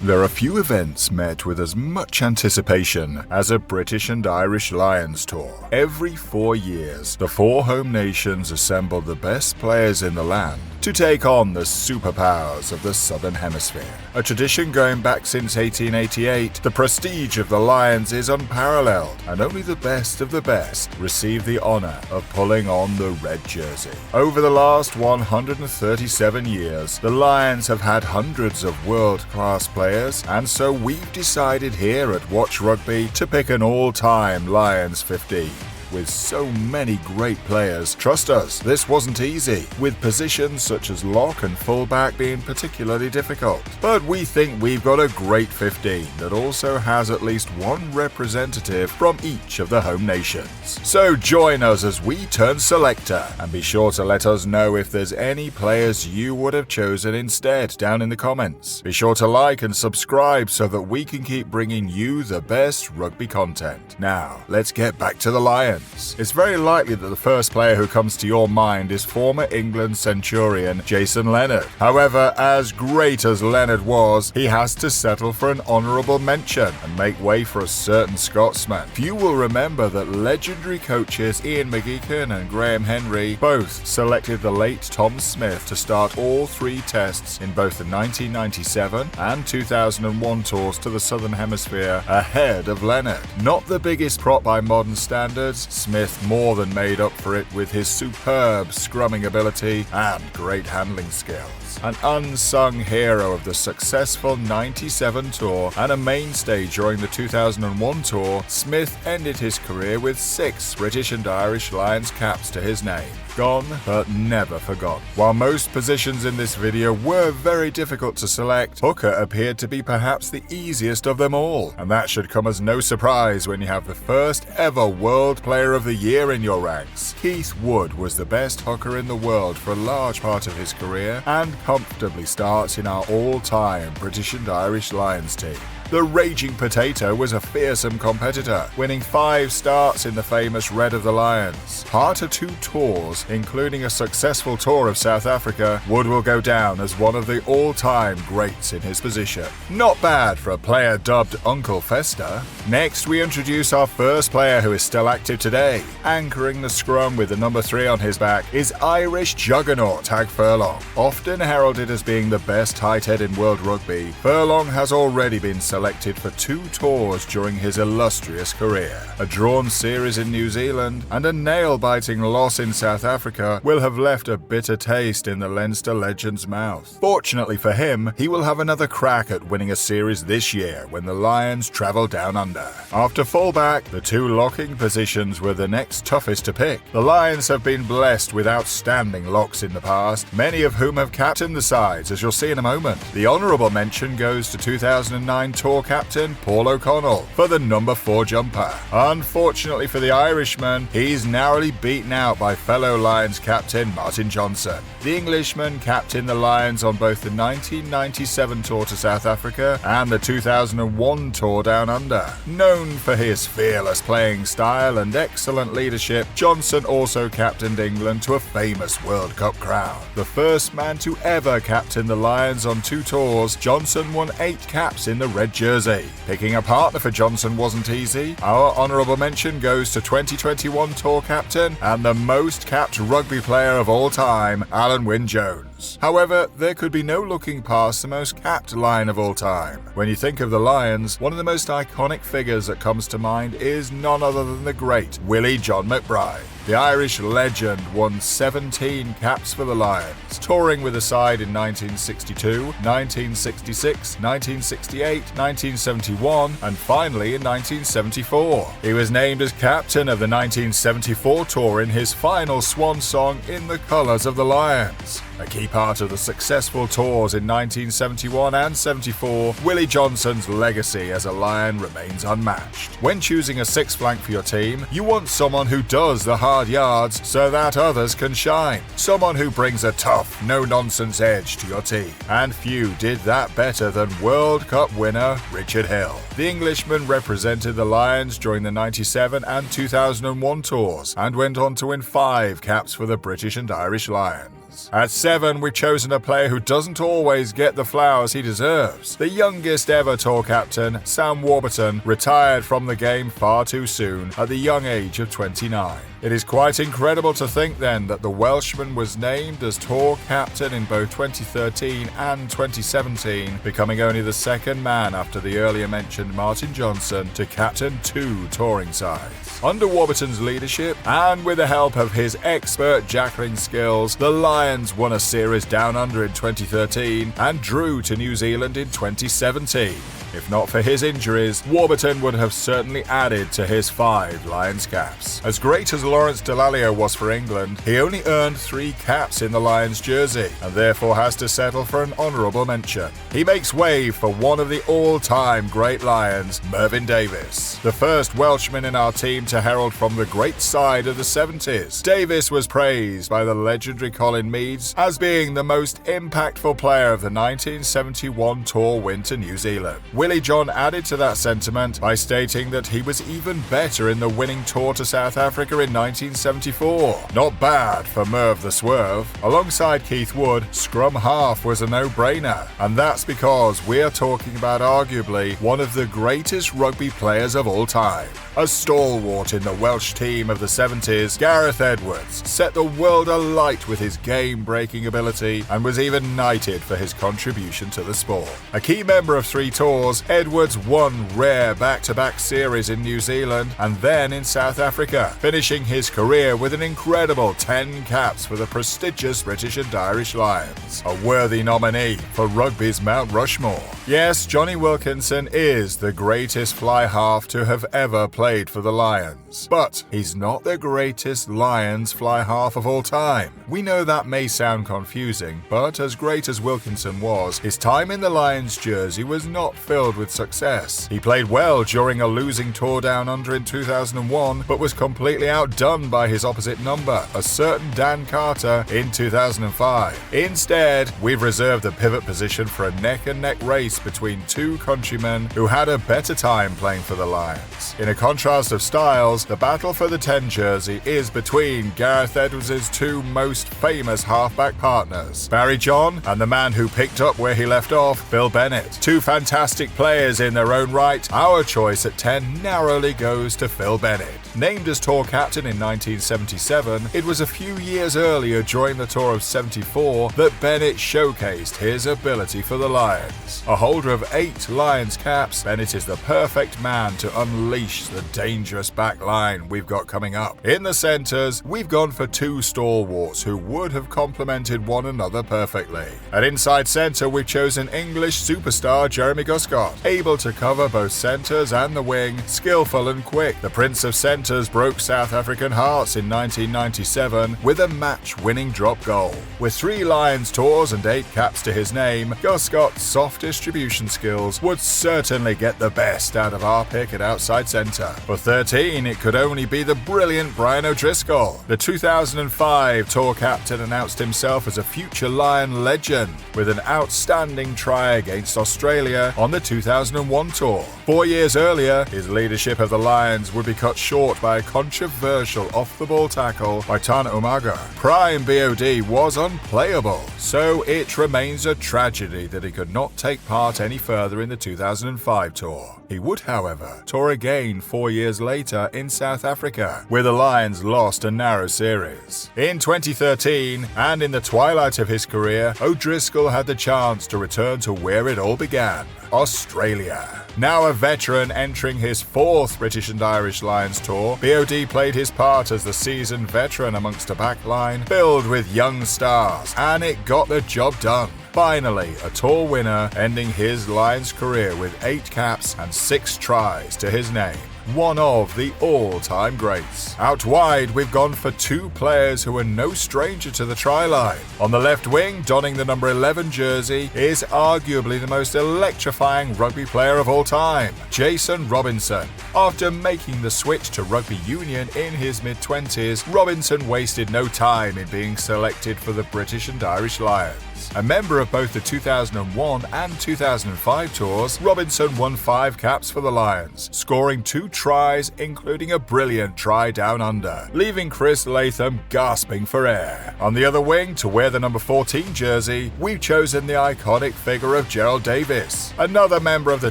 There are few events met with as much anticipation as a British and Irish Lions tour. Every 4 years, the 4 home nations assemble the best players in the land to take on the superpowers of the Southern Hemisphere. A tradition going back since 1888, the prestige of the Lions is unparalleled, and only the best of the best receive the honor of pulling on the red jersey. Over the last 137 years, the Lions have had hundreds of world-class players, and so we've decided here at WatchRugby to pick an all-time Lions 15. With so many great players, trust us, this wasn't easy, with positions such as lock and fullback being particularly difficult. But we think we've got a great 15 that also has at least one representative from each of the home nations. So join us as we turn selector, and be sure to let us know if there's any players you would have chosen instead down in the comments. Be sure to like and subscribe so that we can keep bringing you the best rugby content. Now, let's get back to the Lions. It's very likely that the first player who comes to your mind is former England centurion Jason Leonard. However, as great as Leonard was, he has to settle for an honourable mention and make way for a certain Scotsman. Few will remember that legendary coaches Ian McGeechan and Graham Henry both selected the late Tom Smith to start all 3 tests in both the 1997 and 2001 tours to the Southern Hemisphere ahead of Leonard. Not the biggest prop by modern standards, Smith more than made up for it with his superb scrumming ability and great handling skills. An unsung hero of the successful 97 tour and a mainstay during the 2001 tour, Smith ended his career with 6 British and Irish Lions caps to his name. Gone, but never forgotten. While most positions in this video were very difficult to select, hooker appeared to be perhaps the easiest of them all, and that should come as no surprise when you have the first ever World Player of the Year in your ranks. Keith Wood was the best hooker in the world for a large part of his career, and comfortably starts in our all-time British and Irish Lions team. The Raging Potato was a fearsome competitor, winning 5 starts in the famous Red of the Lions. Part of 2 tours, including a successful tour of South Africa, Wood will go down as one of the all-time greats in his position. Not bad for a player dubbed Uncle Fester. Next, we introduce our first player who is still active today. Anchoring the scrum with the number 3 on his back is Irish juggernaut Tadhg Furlong. Often heralded as being the best tight head in world rugby, Furlong has already been selected for 2 tours during his illustrious career. A drawn series in New Zealand and a nail-biting loss in South Africa will have left a bitter taste in the Leinster legend's mouth. Fortunately for him, he will have another crack at winning a series this year when the Lions travel down under. After fullback, the 2 locking positions were the next toughest to pick. The Lions have been blessed with outstanding locks in the past, many of whom have captained the sides, as you'll see in a moment. The honourable mention goes to 2009 tour captain Paul O'Connell for the number 4 jumper. Unfortunately for the Irishman, he's narrowly beaten out by fellow Lions captain Martin Johnson. The Englishman captained the Lions on both the 1997 tour to South Africa and the 2001 tour down under. Known for his fearless playing style and excellent leadership, Johnson also captained England to a famous World Cup crown. The first man to ever captain the Lions on 2 tours, Johnson won 8 caps in the red jersey. Picking a partner for Johnson wasn't easy. Our honourable mention goes to 2021 tour captain and the most capped rugby player of all time, Alan Wynne-Jones. However, there could be no looking past the most capped Lion of all time. When you think of the Lions, one of the most iconic figures that comes to mind is none other than the great Willie John McBride. The Irish legend won 17 caps for the Lions, touring with the side in 1962, 1966, 1968, 1971, and finally in 1974. He was named as captain of the 1974 tour in his final swan song in the colours of the Lions. A key part of the successful tours in 1971 and 74, Willie Johnson's legacy as a Lion remains unmatched. When choosing a 6th flank for your team, you want someone who does the hard yards so that others can shine. Someone who brings a tough, no-nonsense edge to your team. And few did that better than World Cup winner Richard Hill. The Englishman represented the Lions during the 97 and 2001 tours and went on to win 5 caps for the British and Irish Lions. Lions. At 7, we've chosen a player who doesn't always get the flowers he deserves. The youngest ever tour captain, Sam Warburton, retired from the game far too soon at the young age of 29. It is quite incredible to think then that the Welshman was named as tour captain in both 2013 and 2017, becoming only the second man after the earlier mentioned Martin Johnson to captain 2 touring sides. Under Warburton's leadership, and with the help of his expert jackling skills, the Lions won a series down under in 2013 and drew to New Zealand in 2017. If not for his injuries, Warburton would have certainly added to his 5 Lions caps. As great as Lawrence Dallaglio was for England, he only earned 3 caps in the Lions jersey, and therefore has to settle for an honourable mention. He makes way for one of the all-time great Lions, Mervyn Davies, the first Welshman in our team to herald from the great side of the 70s. Davies was praised by the legendary Colin Meads as being the most impactful player of the 1971 tour win to New Zealand. Willie John added to that sentiment by stating that he was even better in the winning tour to South Africa in 1974. Not bad for Merv the Swerve. Alongside Keith Wood, scrum half was a no-brainer, and that's because we are talking about arguably one of the greatest rugby players of all time. A stalwart in the Welsh team of the 70s, Gareth Edwards set the world alight with his game-breaking ability and was even knighted for his contribution to the sport. A key member of 3 tours, Edwards won rare back-to-back series in New Zealand and then in South Africa, finishing his career with an incredible 10 caps for the prestigious British and Irish Lions. A worthy nominee for rugby's Mount Rushmore. Yes, Johnny Wilkinson is the greatest fly half to have ever played for the Lions, but he's not the greatest Lions fly half of all time. We know that may sound confusing, but as great as Wilkinson was, his time in the Lions jersey was not filled with success. He played well during a losing tour down under in 2001, but was completely outdone by his opposite number, a certain Dan Carter, in 2005. Instead, we've reserved the pivot position for a neck-and-neck race between 2 countrymen who had a better time playing for the Lions. In a contrast of styles, the battle for the 10 jersey is between Gareth Edwards' 2 most famous halfback partners, Barry John and the man who picked up where he left off, Bill Bennett. 2 fantastic players in their own right. Our choice at 10 narrowly goes to Phil Bennett. Named as tour captain in 1977, it was a few years earlier during the tour of 74 that Bennett showcased his ability for the Lions. A holder of 8 Lions caps, Bennett is the perfect man to unleash the dangerous back line we've got coming up. In the centres, we've gone for 2 stalwarts who would have complemented one another perfectly. At inside centre, we've chosen English superstar Jeremy Guscott, able to cover both centres and the wing, skillful and quick. The Prince of Centres broke South African hearts in 1997 with a match-winning drop goal. With 3 Lions tours and 8 caps to his name, Guscott's soft distribution skills would certainly get the best out of our pick at outside centre. For 13, it could only be the brilliant Brian O'Driscoll. The 2005 tour captain announced himself as a future Lion legend with an outstanding try against Australia on the 2001 tour. 4 years earlier, his leadership of the Lions would be cut short by a controversial off-the-ball tackle by Tana Umaga. Prime BOD was unplayable, so it remains a tragedy that he could not take part any further in the 2005 tour. He would, however, tour again 4 years later in South Africa, where the Lions lost a narrow series. In 2013, and in the twilight of his career, O'Driscoll had the chance to return to where it all began, Australia. Now a veteran entering his 4th British and Irish Lions tour, BOD played his part as the seasoned veteran amongst a backline filled with young stars, and it got the job done. Finally, a tour winner ending his Lions career with 8 caps and 6 tries to his name. One of the all-time greats. Out wide, we've gone for 2 players who are no stranger to the try line. On the left wing, donning the number 11 jersey, is arguably the most electrifying rugby player of all time, Jason Robinson. After making the switch to rugby union in his mid-20s, Robinson wasted no time in being selected for the British and Irish Lions. A member of both the 2001 and 2005 tours, Robinson won 5 caps for the Lions, scoring 2 tries, including a brilliant try down under, leaving Chris Latham gasping for air. On the other wing, to wear the number 14 jersey, we've chosen the iconic figure of Gerald Davis. Another member of the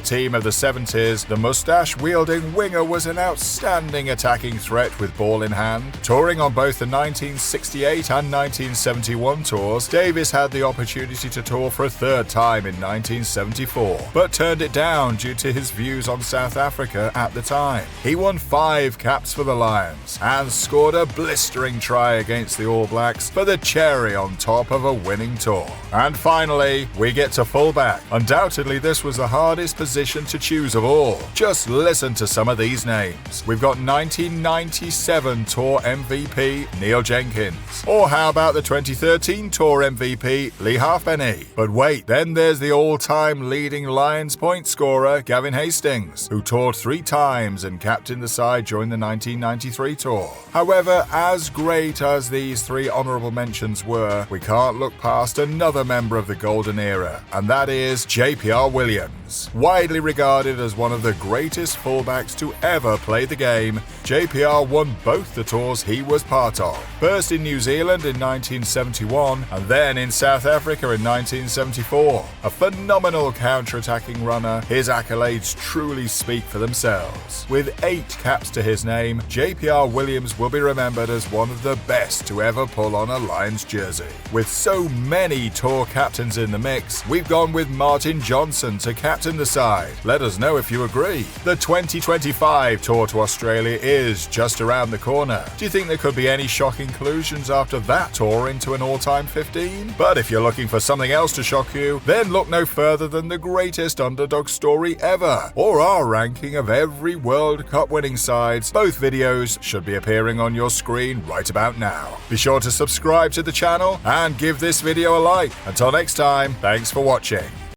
team of the 70s, the mustache-wielding winger was an outstanding attacking threat with ball in hand. Touring on both the 1968 and 1971 tours, Davis had the opportunity to tour for a 3rd time in 1974, but turned it down due to his views on South Africa at the time. He won 5 caps for the Lions and scored a blistering try against the All Blacks for the cherry on top of a winning tour. And finally, we get to fullback. Undoubtedly, this was the hardest position to choose of all. Just listen to some of these names. We've got 1997 Tour MVP Neil Jenkins. Or how about the 2013 Tour MVP Lee Halfpenny? But wait, then there's the all-time leading Lions point scorer Gavin Hastings, who toured 3 times and captained the side during the 1993 tour. However, as great as these 3 honourable mentions were, we can't look past another member of the golden era, and that is JPR Williams. Widely regarded as one of the greatest fullbacks to ever play the game, JPR won both the tours he was part of. First in New Zealand in 1971 and then in South Africa in 1974. A phenomenal counter-attacking runner, his accolades truly speak for themselves. With 8 caps to his name, JPR Williams will be remembered as one of the best to ever pull on a Lions jersey. With so many tour captains in the mix, we've gone with Martin Johnson to captain the side. Let us know if you agree. The 2025 tour to Australia is just around the corner. Do you think there could be any shocking conclusions after that tour into an all-time 15? But if you're looking for something else to shock you, then look no further than the greatest underdog story ever, or our ranking of every World Cup winning sides. Both videos should be appearing on your screen right about now. Be sure to subscribe to the channel and give this video a like. Until next time, thanks for watching.